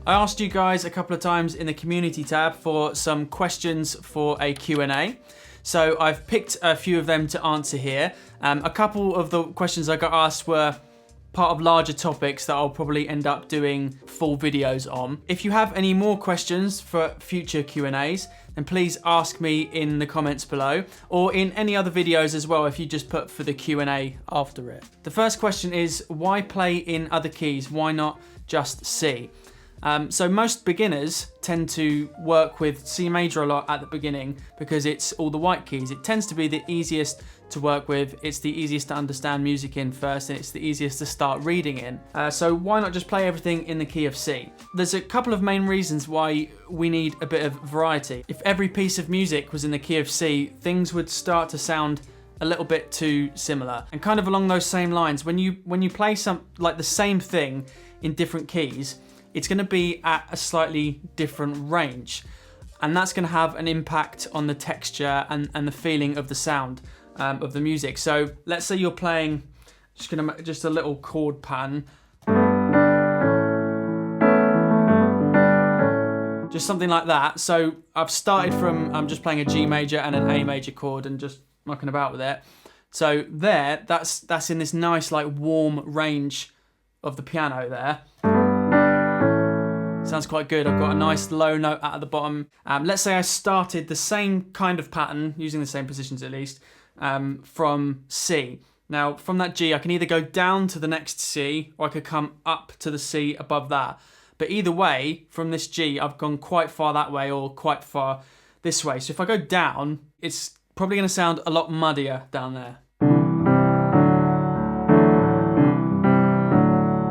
I asked you guys a couple of times in the community tab for some questions for a Q&A. So I've picked a few of them to answer here. A couple of the questions I got asked were part of larger topics that I'll probably end up doing full videos on. If you have any more questions for future Q&As, then please ask me in the comments below, or in any other videos as well if you just put for the Q&A after it. The first question is, why play in other keys? Why not just C? So most beginners tend to work with C major a lot at the beginning because it's all the white keys. It tends to be the easiest to work with, it's the easiest to understand music in first, and it's the easiest to start reading in. So why not just play everything in the key of C? There's a couple of main reasons why we need a bit of variety. If every piece of music was in the key of C, things would start to sound a little bit too similar. And kind of along those same lines, when you play the same thing in different keys, it's going to be at a slightly different range, and that's going to have an impact on the texture and the feeling of the sound of the music. So let's say you're playing just a little chord pattern, just something like that. So I've started from, I'm just playing a G major and an A major chord and just mucking about with it. So there, that's in this nice like warm range of the piano there. Sounds quite good. I've got a nice low note at the bottom. Let's say I started the same kind of pattern, using the same positions at least, from C. Now, from that G, I can either go down to the next C, or I could come up to the C above that. But either way, from this G, I've gone quite far that way or quite far this way. So if I go down, it's probably going to sound a lot muddier down there.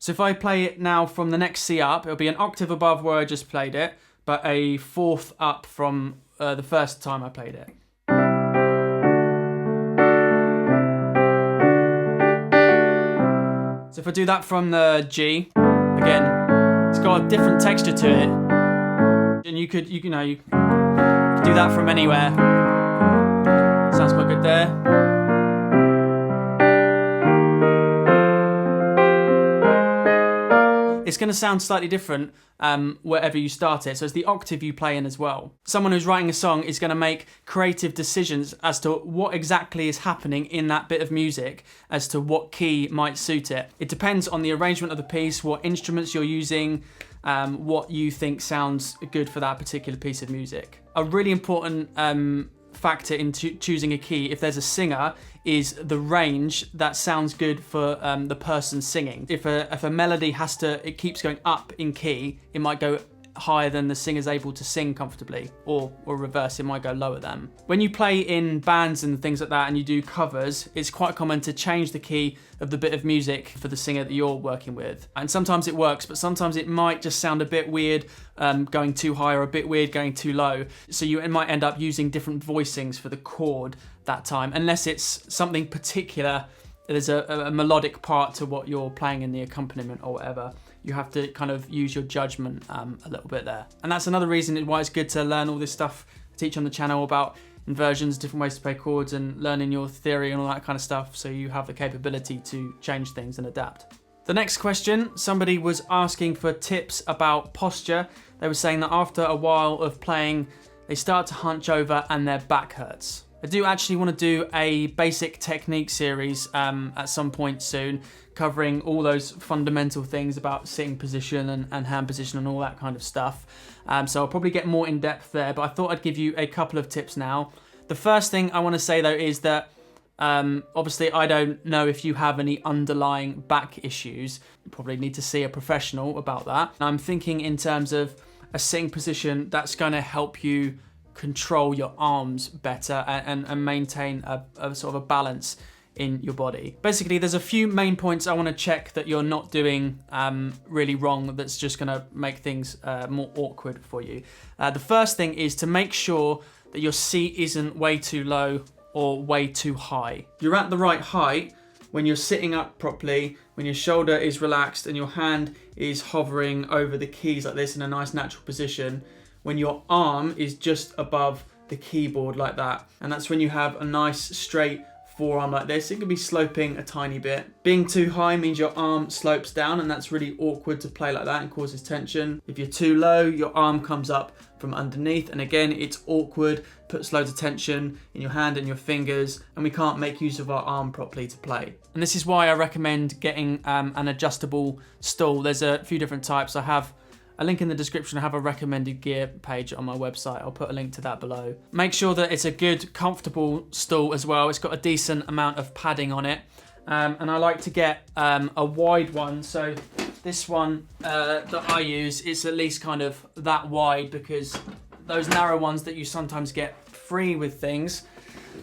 So if I play it now from the next C up, it'll be an octave above where I just played it, but a fourth up from the first time I played it. So if I do that from the G, again, it's got a different texture to it. And you could do that from anywhere. Sounds quite good there. It's going to sound slightly different wherever you start it. So it's the octave you play in as well. Someone who's writing a song is going to make creative decisions as to what exactly is happening in that bit of music, as to what key might suit it. It depends on the arrangement of the piece, what instruments you're using, what you think sounds good for that particular piece of music. A really important factor in choosing a key, if there's a singer, is the range that sounds good for the person singing. If a melody it keeps going up in key, it might go higher than the singer's able to sing comfortably, or reverse, it might go lower than. When you play in bands and things like that and you do covers, it's quite common to change the key of the bit of music for the singer that you're working with. And sometimes it works, but sometimes it might just sound a bit weird going too high, or a bit weird going too low. So you might end up using different voicings for the chord that time, unless it's something particular. There's a melodic part to what you're playing in the accompaniment or whatever. You have to kind of use your judgment a little bit there. And that's another reason why it's good to learn all this stuff I teach on the channel about inversions, different ways to play chords, and learning your theory and all that kind of stuff, so you have the capability to change things and adapt. The next question, somebody was asking for tips about posture. They were saying that after a while of playing, they start to hunch over and their back hurts. I do actually want to do a basic technique series at some point soon, covering all those fundamental things about sitting position and hand position and all that kind of stuff. So I'll probably get more in depth there, but I thought I'd give you a couple of tips now. The first thing I want to say though is that obviously I don't know if you have any underlying back issues. You probably need to see a professional about that. I'm thinking in terms of a sitting position that's going to help you control your arms better and maintain a sort of a balance in your body. Basically, there's a few main points I want to check that you're not doing really wrong, that's just going to make things more awkward for you. The first thing is to make sure that your seat isn't way too low or way too high. You're at the right height when you're sitting up properly, when your shoulder is relaxed and your hand is hovering over the keys like this in a nice natural position, when your arm is just above the keyboard like that. And that's when you have a nice straight forearm like this. It can be sloping a tiny bit. Being too high means your arm slopes down, and that's really awkward to play like that and causes tension. If you're too low, your arm comes up from underneath, and again, it's awkward, puts loads of tension in your hand and your fingers, and we can't make use of our arm properly to play. And this is why I recommend getting an adjustable stool. There's a few different types. I have a link in the description. I have a recommended gear page on my website. I'll put a link to that below. Make sure that it's a good, comfortable stool as well. It's got a decent amount of padding on it. And I like to get a wide one. So this one that I use is at least kind of that wide, because those narrow ones that you sometimes get free with things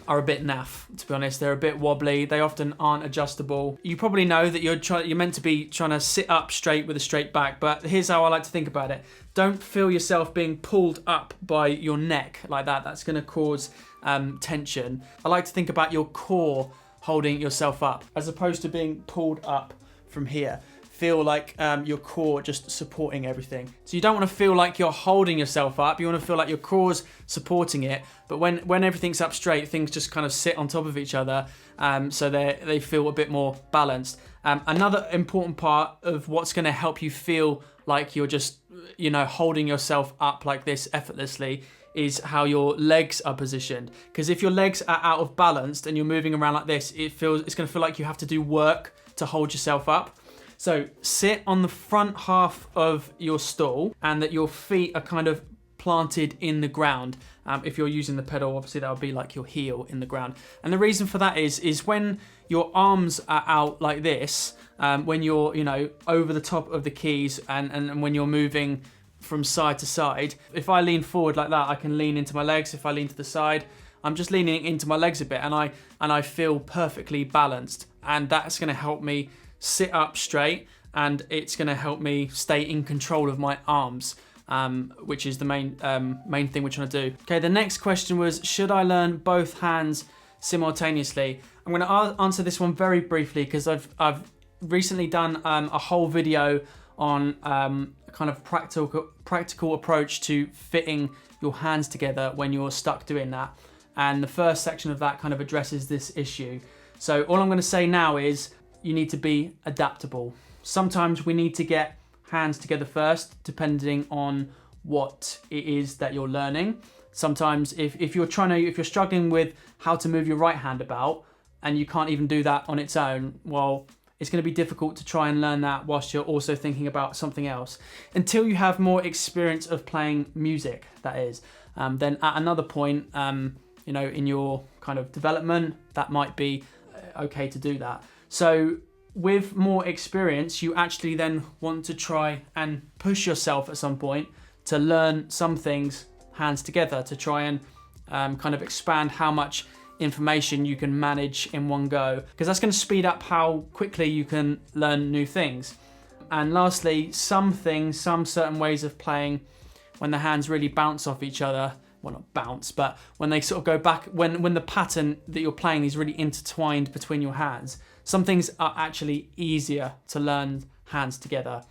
are a bit naff, to be honest. They're a bit wobbly. They often aren't adjustable. You probably know that you're meant to be trying to sit up straight with a straight back, but here's how I like to think about it. Don't feel yourself being pulled up by your neck like that. That's going to cause tension. I like to think about your core holding yourself up, as opposed to being pulled up from here. Feel like your core just supporting everything. So you don't want to feel like you're holding yourself up. You want to feel like your core's supporting it. But when everything's up straight, things just kind of sit on top of each other, so they feel a bit more balanced. Another important part of what's going to help you feel like you're just, holding yourself up like this effortlessly is how your legs are positioned. Because if your legs are out of balance and you're moving around like this, it's going to feel like you have to do work to hold yourself up. So sit on the front half of your stool, and that your feet are kind of planted in the ground. If you're using the pedal, obviously that would be like your heel in the ground. And the reason for that is when your arms are out like this, when you're, over the top of the keys, and when you're moving from side to side. If I lean forward like that, I can lean into my legs. If I lean to the side, I'm just leaning into my legs a bit, and I feel perfectly balanced. And that's going to help me sit up straight, and it's going to help me stay in control of my arms, which is the main thing we're trying to do. Okay, the next question was, should I learn both hands simultaneously? I'm going to answer this one very briefly, because I've recently done a whole video on kind of practical approach to fitting your hands together when you're stuck doing that. And the first section of that kind of addresses this issue. So all I'm going to say now is, you need to be adaptable. Sometimes we need to get hands together first, depending on what it is that you're learning. Sometimes if you're struggling with how to move your right hand about, and you can't even do that on its own, well, it's going to be difficult to try and learn that whilst you're also thinking about something else. Until you have more experience of playing music, that is. Then at another point, in your kind of development, that might be okay to do that. So with more experience, you actually then want to try and push yourself at some point to learn some things hands together, to try and kind of expand how much information you can manage in one go, because that's going to speed up how quickly you can learn new things. And lastly, some certain ways of playing, when the hands really bounce off each other, well, not bounce, but when they sort of go back, when the pattern that you're playing is really intertwined between your hands, some things are actually easier to learn hands together.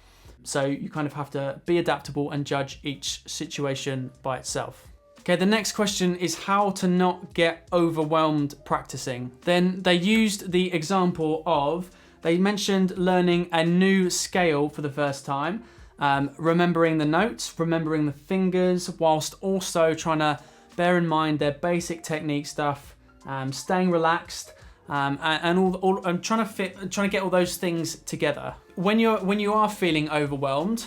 So you kind of have to be adaptable and judge each situation by itself. Okay, the next question is how to not get overwhelmed practicing. Then they used the example of, they mentioned learning a new scale for the first time, remembering the notes, remembering the fingers, whilst also trying to bear in mind their basic technique stuff, staying relaxed, and trying to get all those things together. When you are feeling overwhelmed,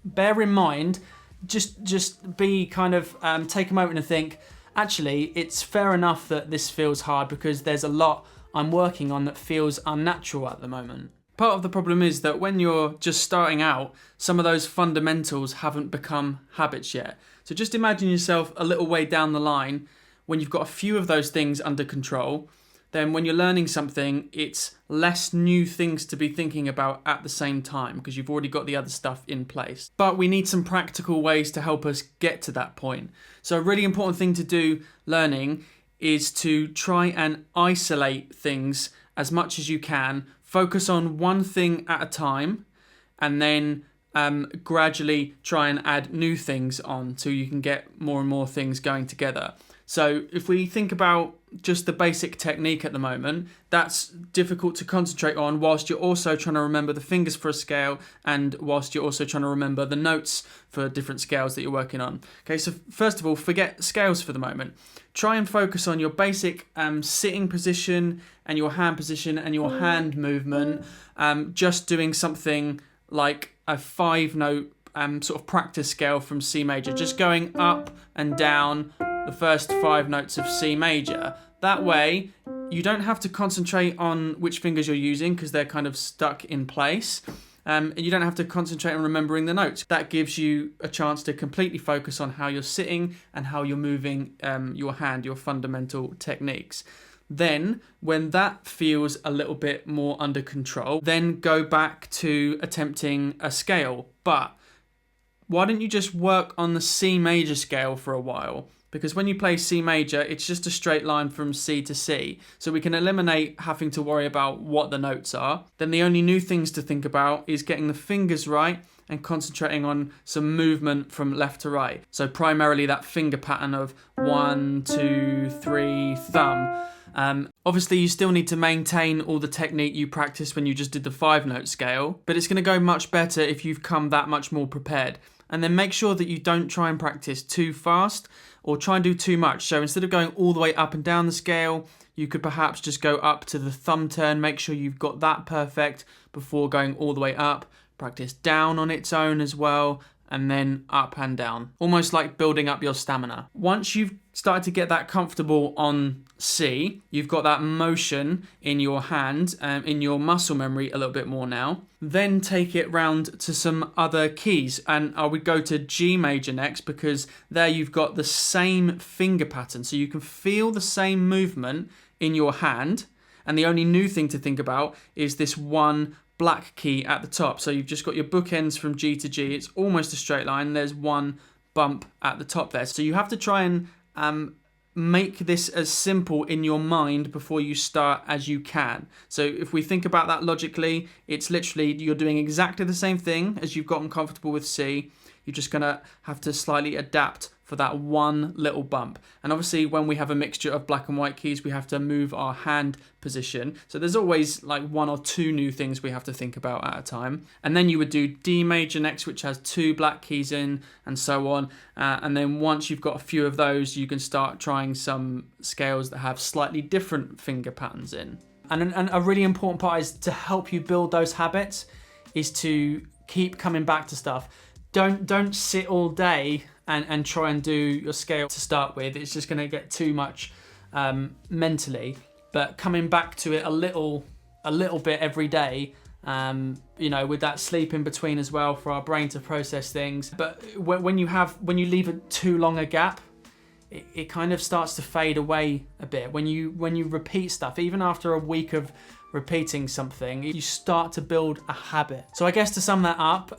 bear in mind, just be kind of take a moment and think, actually, it's fair enough that this feels hard, because there's a lot I'm working on that feels unnatural at the moment. Part of the problem is that when you're just starting out, some of those fundamentals haven't become habits yet. So just imagine yourself a little way down the line, when you've got a few of those things under control. Then when you're learning something, it's less new things to be thinking about at the same time, because you've already got the other stuff in place. But we need some practical ways to help us get to that point. So a really important thing to do learning is to try and isolate things as much as you can. Focus on one thing at a time, and then gradually try and add new things on, so you can get more and more things going together. So if we think about just the basic technique at the moment, that's difficult to concentrate on whilst you're also trying to remember the fingers for a scale and whilst you're also trying to remember the notes for different scales that you're working on. Okay, so first of all, forget scales for the moment. Try and focus on your basic sitting position and your hand position and your hand movement, just doing something like a 5-note sort of practice scale from C major, just going up and down the first 5 notes of C major. That way, you don't have to concentrate on which fingers you're using because they're kind of stuck in place. And you don't have to concentrate on remembering the notes. That gives you a chance to completely focus on how you're sitting and how you're moving your hand, your fundamental techniques. Then, when that feels a little bit more under control, then go back to attempting a scale. But why don't you just work on the C major scale for a while? Because when you play C major, it's just a straight line from C to C. So we can eliminate having to worry about what the notes are. Then the only new things to think about is getting the fingers right and concentrating on some movement from left to right. So primarily that finger pattern of 1, 2, 3, thumb. Obviously, you still need to maintain all the technique you practiced when you just did the 5-note scale, but it's going to go much better if you've come that much more prepared. And then make sure that you don't try and practice too fast or try and do too much. So instead of going all the way up and down the scale, you could perhaps just go up to the thumb turn. Make sure you've got that perfect before going all the way up. Practice down on its own as well, and then up and down. Almost like building up your stamina. Once you've started to get that comfortable on C, you've got that motion in your hand, in your muscle memory a little bit more now. Then take it round to some other keys, and I would go to G major next because there you've got the same finger pattern, so you can feel the same movement in your hand, and the only new thing to think about is this one black key at the top. So you've just got your bookends from G to G. It's almost a straight line. There's one bump at the top there. So you have to try and make this as simple in your mind before you start as you can. So if we think about that logically, it's literally you're doing exactly the same thing as you've gotten comfortable with C. You're just going to have to slightly adapt for that one little bump. And obviously when we have a mixture of black and white keys, we have to move our hand position. So there's always like 1 or 2 new things we have to think about at a time. And then you would do D major next, which has 2 black keys in, and so on. And then once you've got a few of those, you can start trying some scales that have slightly different finger patterns in. And a really important part is to help you build those habits is to keep coming back to stuff. Don't sit all day and try and do your scale to start with. It's just going to get too much mentally. But coming back to it a little bit every day, with that sleep in between as well for our brain to process things. But when you leave it too long a gap, it kind of starts to fade away a bit. When you repeat stuff, even after a week of repeating something, you start to build a habit. So I guess to sum that up,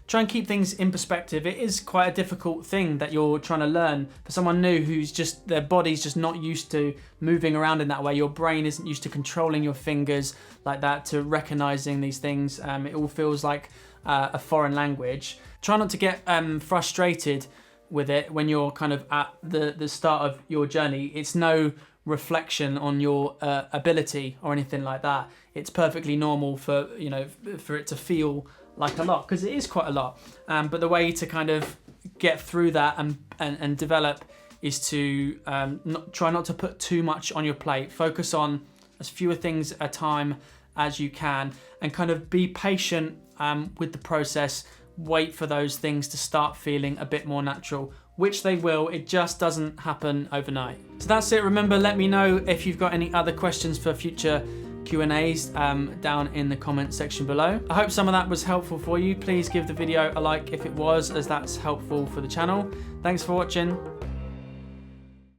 try and keep things in perspective. It is quite a difficult thing that you're trying to learn for someone new who's just, their body's just not used to moving around in that way. Your brain isn't used to controlling your fingers like that, to recognizing these things. It all feels like a foreign language. Try not to get frustrated with it when you're kind of at the start of your journey. It's no reflection on your ability or anything like that. It's perfectly normal for it to feel like a lot, because it is quite a lot. But the way to kind of get through that and develop is to try not to put too much on your plate. Focus on as fewer things at a time as you can, and kind of be patient with the process. Wait for those things to start feeling a bit more natural, which they will. It just doesn't happen overnight. So that's it. Remember, let me know if you've got any other questions for future Q&As down in the comment section below. I hope some of that was helpful for you. Please give the video a like if it was, as that's helpful for the channel. Thanks for watching.